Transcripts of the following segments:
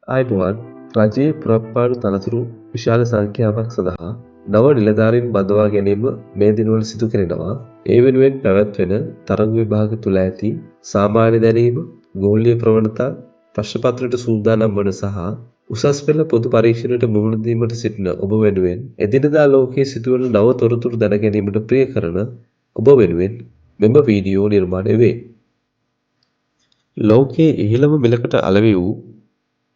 ආයිබෝවන් රජයේ පුරප්පාඩු තනතුරු විශාල සංඛ්‍යාවක් සඳහා නව නිලධාරීන් බඳවා ගැනීම මේ දිනවල සිදු කෙරෙනවා. ඒ වෙනුවෙන් පැවැත්වෙන තරඟ විභාග තුළ ඇති සාමාන්‍ය දැනීම, ගෝලීය ප්‍රවණතා, ප්‍රශ්නපත්‍රයට සූදානම් වන සහ උසස් පෙළ පොදු පරීක්ෂණයට මුහුණ දීමට සිටින ඔබ වෙනුවෙන් එදිනෙදා ලෝකයේ සිදුවන නව තොරතුරු දැන ගැනීමට ප්‍රිය කරන ඔබ වෙනුවෙන් මෙම වීඩියෝ නිර්මාණය වේ. ලෝකයේ ඉහළම මිලකට අලෙවි වූ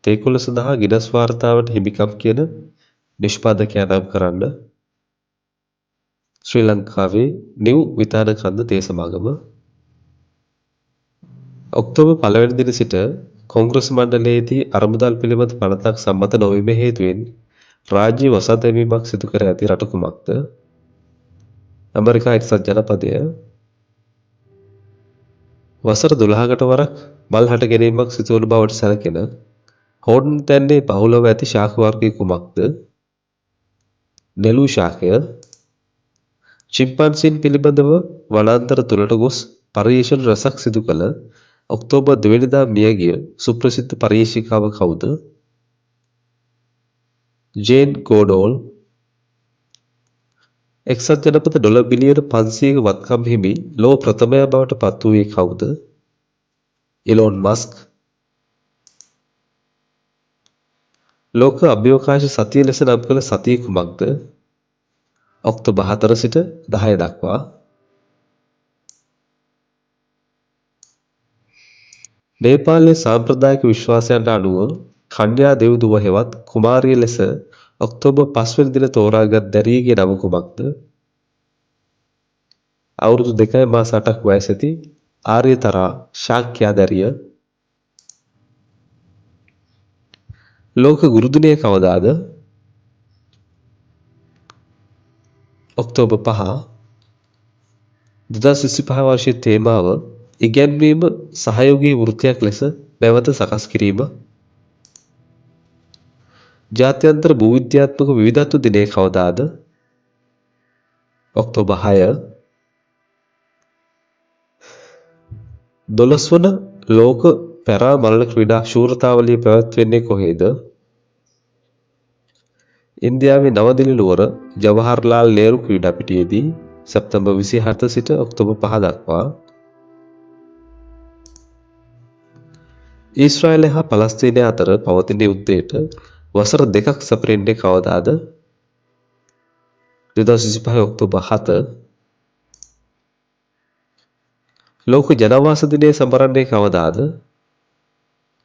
තේකොළ සඳහා ගිනස් වාර්තාවට හිමිකම් කියන නිෂ්පාදකයා නම් කරන්න ශ්‍රී ලංකාවේ නිව් විතානකන්ද තේ සමාගම ඔක්තෝබර් 1 වෙනි දින සිට කොංග්‍රස් මණ්ඩලයේදී අරමුදල් පිළිබඳ පනතක් සම්මත නොවීම හේතුවෙන් රාජ්‍ය වසන් දැමීමක් සිදු කර ඇති රට කුමක්ද? ඇමරිකා එක්සත් ජනපදය. වසර 12කට වරක් මල් හට ගැනීමක් සිදුවන බවට සැලකෙන හෝර්න් තැන්නේ බහුලව ඇති ශාක වර්ගය කුමක්ද? නෙළු ශාකය. චිම්පන්සීන් පිළිබඳව වනාන්තර තුළට ගොස් පර්යේෂණ රැසක් සිදු කළ ඔක්තෝබර් 2 වෙනිදා මියගිය සුප්‍රසිද්ධ පර්යේෂිකාව කවුද? ජේන් ගෝඩෝල්. එක්සත් ජනපද ඩොලර් බිලියන 500ක වත්කම් හිමි ලොව ප්‍රථමයා බවට පත් වූයේ කවුද? Elon Musk. ලෝක අභ්‍යවකාශ සතිය ලෙස නම් කළ සතිය කුමක්ද? ඔක්තෝබර් 4 සිට 10 දක්වා. නේපාලයේ සාම්ප්‍රදායික විශ්වාසයන්ට අනුව කන්‍යා දෙව්දුව හෙවත් කුමාරිය ලෙස ඔක්තෝබර් 5 වෙනි දින තෝරාගත් දැරියගේ නම කුමක්ද? අවුරුදු 2 මාස 8ක් වයස ඇති ආර්යතරා ශාක්‍යා දැරිය. ලෝක ගුරු දිනය කවදාද? ඔක්තෝබර් 5. 2025 වර්ෂයේ තේමාව ඉගැන්වීම සහයෝගී වෘත්තියක් ලෙස නැවත සකස් කිරීම. ජාත්‍යන්තර භූවිද්‍යාත්මක විවිධත්ව දිනය කවදාද? ඔක්තෝබර් 6. 12 වන ලෝක පැරා මල්ල ක්‍රීඩා ශූරතාවලිය පැවැත්වෙන්නේ කොහේද? ඉන්දියාවේ නවදිල්ලි නුවර ජවහර්ලාල් නේරු ක්‍රීඩා පිටියේදී සැප්තැම්බර් 27 සිට ඔක්තෝබර් 5 දක්වා. ඊශ්‍රායලය හා පලස්තීනය අතර පවතින යුද්ධයට වසර 2ක් සපිරෙන්නේ කවදාද? 2025 ඔක්තෝබර් 7. ලෝක ජනවාස දිනය සමරන්නේ කවදාද?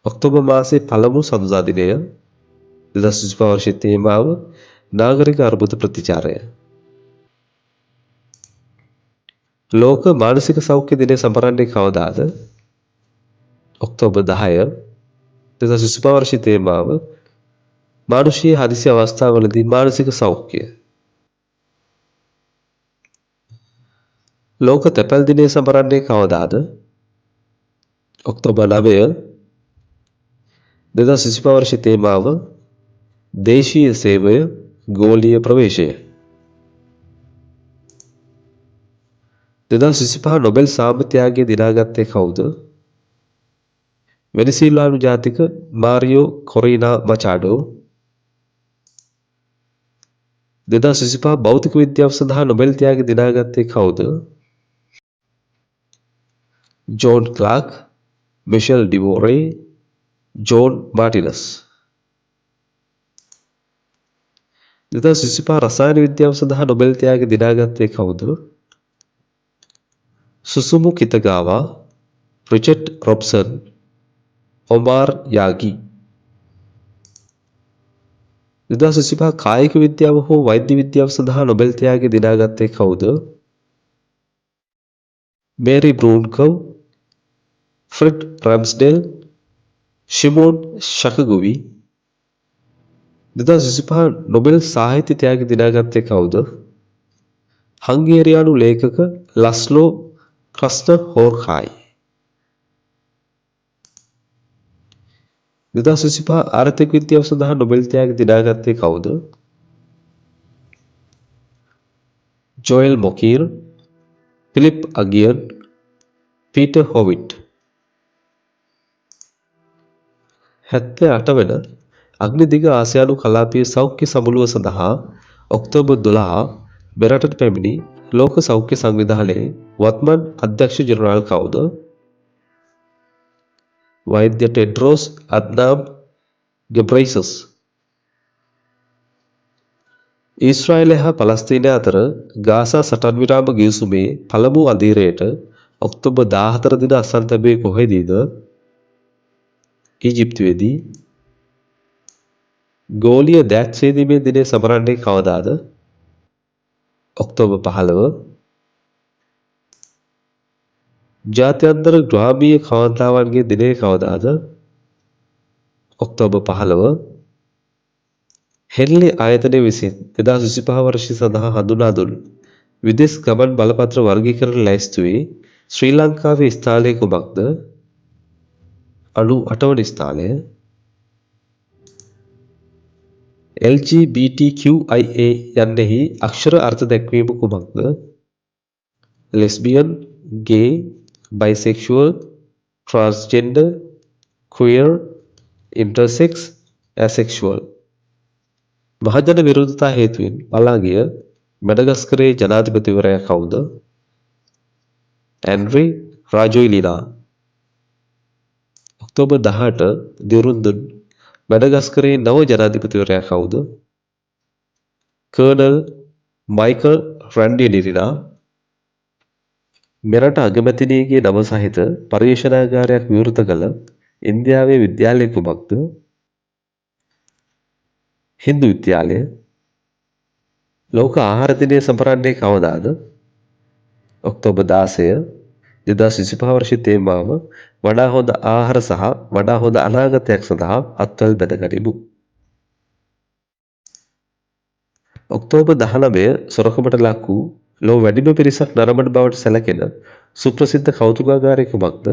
ඔක්තෝබර් මාසයේ පළමු සඳුදා දිනය. 2025 වර්ෂයේ තේමාව නාගරික අර්බුද ප්‍රතිචාරය. ලෝක මානසික සෞඛ්‍ය දිනය සමරන්නේ කවදාද? ඔක්තෝබර් 10. 2025 වර්ෂයේ තේමාව මානුෂීය හදිසි අවස්ථාවලදී මානසික සෞඛ්‍ය. ලෝක තැපැල් දිනය සමරන්නේ කවදාද? ඔක්තෝබර් 9. 2025 වර්ෂයේ තේමාව දේශීය සේවය ගෝලීය ප්‍රවේශය. 2025 නොබෙල් සාමත්‍යයාගේ දිනාගත්තේ කවුද? වෙනිසීලානු ජාතික මාරියෝ කොරීනා මචාඩෝ. 2025 භෞතික විද්‍යාව සඳහා නොබෙල් ත්‍යාගය දිනාගත්තේ කවුද? John Clarke, Michel Devoret, John Martinis. 2025 රසායන විද්‍යාව සඳහා නොබෙල් ත්‍යාගය දිනාගත්තේ කවුද? සුසුමු කිතගාවා, රිචඩ් රොබ්සන්, ඔමාර් යාගි. 2025 කායික විද්‍යාව හෝ වෛද්‍ය විද්‍යාව සඳහා නොබෙල් ත්‍යාගය දිනාගත්තේ කවුද? මේරි බ්‍රූන්කව්, ෆ්‍රෙඩ් රැම්ස්ඩෙල්, ෂිමෝන් ශකගුවි. 2025 නොබෙල් සාහිත්‍ය ත්‍යාගය දිනාගත්තේ කවුද? හංගේරියානු ලේඛක ලස්ලෝ ක්‍රස්නහෝර්කායි. 2025 ආර්ථික විද්‍යාව සඳහා නොබෙල් ත්‍යාගය දිනාගත්තේ කවුද? ජෝයල් මොකීර්, ෆිලිප් අගියන්, පීටර් හොවිට්. 78 වන අග්නිදිග ආසියානු කලාපීය සෞඛ්‍ය සමුළුව සඳහා ඔක්තෝබර් 12 මෙරටට පැමිණි ලෝක සෞඛ්‍ය සංවිධානයේ වත්මන් අධ්‍යක්ෂ ජෙනරාල් කවුද? වෛද්‍ය ටෙඩ්‍රෝස් අධ්නාම් ගෙබ්‍රෙයසස්. ඊශ්‍රායලය හා පලස්තීනය අතර ගාසා සටන් විරාම ගිවිසුමේ පළමු අදියරයට ඔක්තෝබර් 14 දින අත්සන් තැබුවේ කොහෙදීද? ඊජිප්තුවේදී. ගෝලීය දෑත් සේදීමේ දිනය සමරන්නේ කවදාද? ඔක්තෝබර් 15. ජාත්‍යන්තර ග්‍රාමීය කාන්තාවන්ගේ දිනය කවදාද? ඔක්තෝබර් 15. හෙන්ලි ආයතනය විසින් 2025 වර්ෂය සඳහා හඳුනා දුන් විදෙස් ගමන් බලපත්‍ර වර්ගීකරණ ලැයිස්තුවේ ශ්‍රී ලංකාවේ ස්ථානය කුමක්ද? 98 වන ස්ථානය. LGBTQIA යන්නෙහි අක්ෂර අර්ථ දැක්වීම කුමක්ද? ලෙස්බියන්, ගේ, බයිසෙක්ෂුවල්, ට්‍රාන්ස්ජෙන්ඩර්, ක්වියර්, ඉන්ටර්සෙක්ස්, ඇසෙක්ෂුවල්. මහජන විරෝධතා හේතුවෙන් පලා ගිය මැඩගස්කරේ ජනාධිපතිවරයා කවුද? ඇන්ඩ්‍රි රාජොයිලිනා. ඔක්තෝබර් 18 දිවුරුම් දුන් මැඩගස්කරේ නව ජනාධිපතිවරයා කවුද? Colonel Michael Randrianirina. මෙරට අගමැතිනියගේ නම සහිත පර්යේෂණාගාරයක් විවෘත කළ ඉන්දියාවේ විද්‍යාලය කුමක්ද? හින්දු විද්‍යාලය. ලෝක ආහාර දිනය සමරන්නේ කවදාද? ඔක්තෝබර් 16. 2025 වර්ෂයේ තේමාව වඩා හොඳ ආහාර සහ වඩා හොඳ අනාගතයක් සඳහා අත්වැල් බැඳ ගනිමු. ඔක්තෝබර් 19 සොරකමට ලක් වූ ලොව වැඩිම පිරිසක් නරඹන බවට සැලකෙන සුප්‍රසිද්ධ කෞතුකාගාරය කුමක්ද?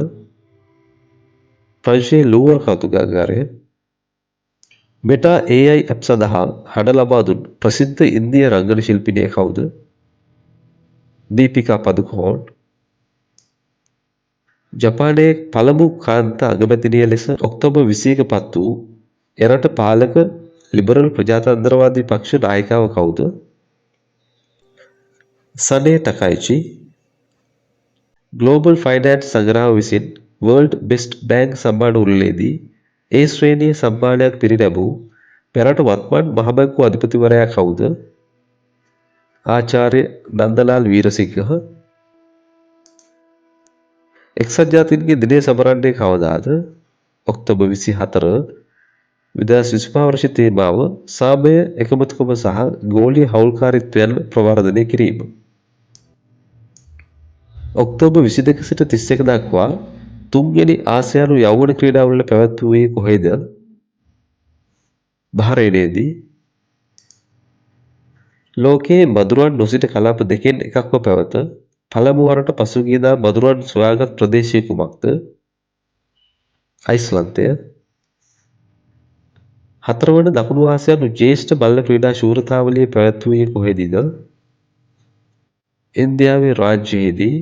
ප්‍රංශයේ ලූවර් කෞතුකාගාරය. මෙටා AI ඇප් සඳහා හඬ ලබා දුන් ප්‍රසිද්ධ ඉන්දිය රංගන ශිල්පිනිය කවුද? දීපිකා පදුකෝන්. ජපානයේ පළමු කාන්ත අගමැතිනිය ලෙස ඔක්තෝබර් 21 පත් වූ එරට පාලක ලිබරල් ප්‍රජාතන්ත්‍රවාදී පක්ෂ නායිකාව කවුද? සනේ ටකයිචි. ග්ලෝබල් ෆයිනෑන්ස් සංග්‍රාම විසින් වර්ල්ඩ් බෙස්ට් බෑන්ක් සම්මාන උළෙලේදී ඒ ශ්‍රේණියේ සම්මානයක් පිරිනැමූ මෙරට වත්මන් මහබැංකුව අධිපතිවරයා කවුද? ආචාර්ය නන්දලාල් වීරසිංහ. එක්සත් ජාතීන්ගේ දිනය සමරන්නේ කවදාද? ඔක්තෝබර් 24. 2025 වර්ෂ තේමාව සාමය, එකමුතුකම සහ ගෝලීය හවුල්කාරීත්වයන් ප්‍රවර්ධනය කිරීම. ඔක්තෝබර් 22 සිට 31 දක්වා තුන්වෙනි ආසියානු යෞවන ක්‍රීඩාවල පැවැත්වුවේ කොහෙද? බහරේනයේදී. ලෝකයේ මදුරුවන් නොසිට කලාප දෙකෙන් එකක්ව පැවත පළමු වරට පසුගියදා මදුරුවන් සොයාගත් ප්‍රදේශය කුමක්ද? අයිස්ලන්තය. 4 වන දකුණු ආසියානු ජ්‍යෙෂ්ඨ මල්ල ක්‍රීඩා ශූරතාවලිය පැවැත්වුවේ කොහෙදීද? ඉන්දියාවේ රාජ්‍යයේදී.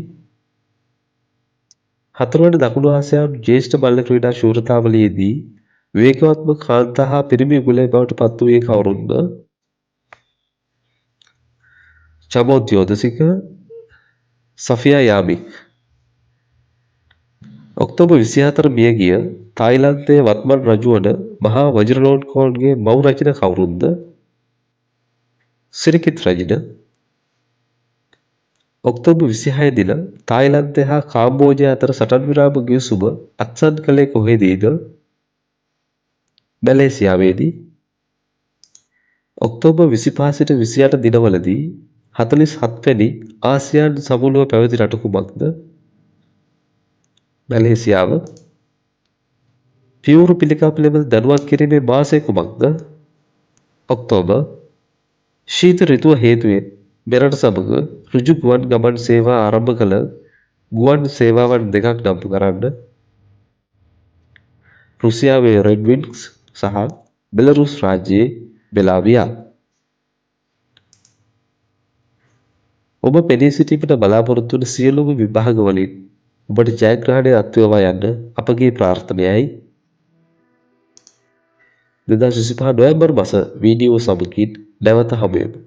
4 වන දකුණු ආසියානු ජ්‍යෙෂ්ඨ මල්ල ක්‍රීඩා ශූරතාවලියේදී විවේකවත්ම කාන්තා හා පිරිමි යුගලය බවට පත්වූයේ කවුරුන්ද? චමෝද්‍යෝදසික, සෆියා යාමික්. ඔක්තෝබර් 24 මියගිය තායිලන්තයේ වත්මන් රජු වන මහා වජිරලෝන්කෝන්ගේ මව් රැජින කවුරුන්ද? සිරිකිත් රැජින. ඔක්තෝබර් 26 දින තායිලන්තය හා කාම්බෝජය අතර සටන් විරාම ගිවිසුම අත්සන් කළේ කොහෙදීද? මැලේසියාවේදී. ඔක්තෝබර් 25 සිට 28 දිනවලදී 47 වැනි ආසියානු සමුළුව පැවති රට කුමක්ද? මැලේසියාව. පියවරු පිළිකා පිළිබඳ දැනුවත් කිරීමේ මාසය කුමක්ද? ඔක්තෝබර්. ශීත ඍතුව හේතුවෙන් මෙරට සමග ඍජු ගුවන් ගමන් සේවා ආරම්භ කළ ගුවන් සේවාවන් දෙකක් නම් කරන්න. රුසියාවේ රෙඩ් වින්ග්ස් සහ බෙලරුස් රාජ්‍යයේ බෙලාවියා. ඔබ පෙනී සිටීමට බලාපොරොත්තු වන සියලුම විභාගවලින් ඔබට ජයග්‍රහණය අත්වේවා යන්න අපගේ ප්‍රාර්ථනයයි. 2025 නොවැම්බර් මස වීඩියෝ සමකින් නැවත හමුවෙමු.